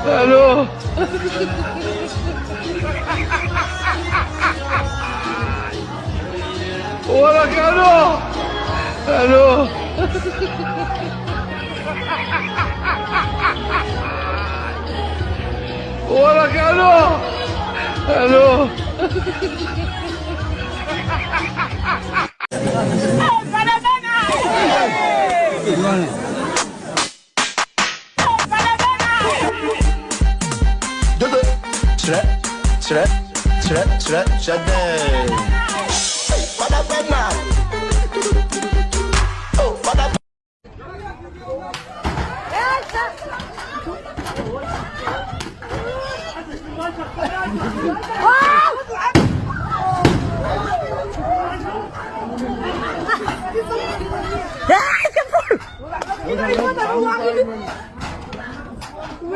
الو ولك الو الو ولك الو الو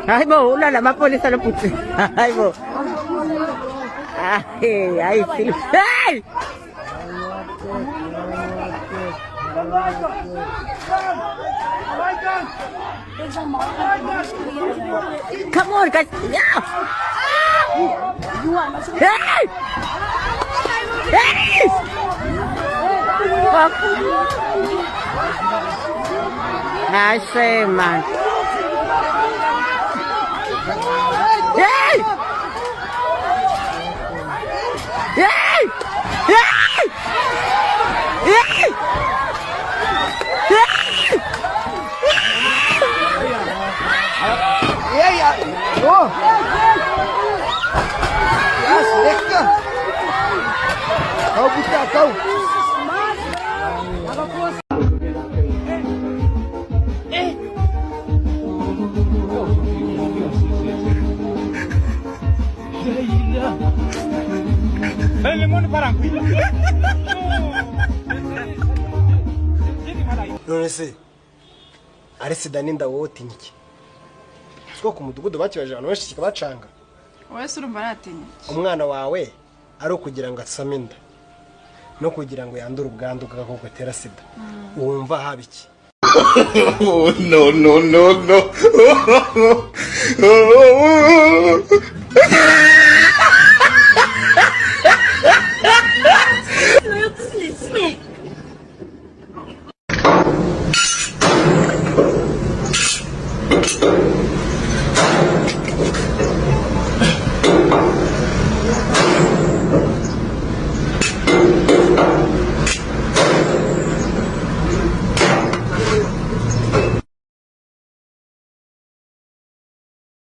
Ay mo, wala naman po sa laputi. Ay mo. Ay, sila. Ay! Come on, guys. Yeah. Hey! Hey! I say, man. Hey! Hey! Hey! Hey! Oh! Yes, lekker! Kau buka kau! None se ari sida ninda wotinye siko ku mudugudu bakibaje abantu benshi kikabacanga wese urumva natinye umwana wawe ari ukugira ngo asame inda no kugira ngo yandure ubwandu bw'agakoko gatera sida wumva habiki no no no no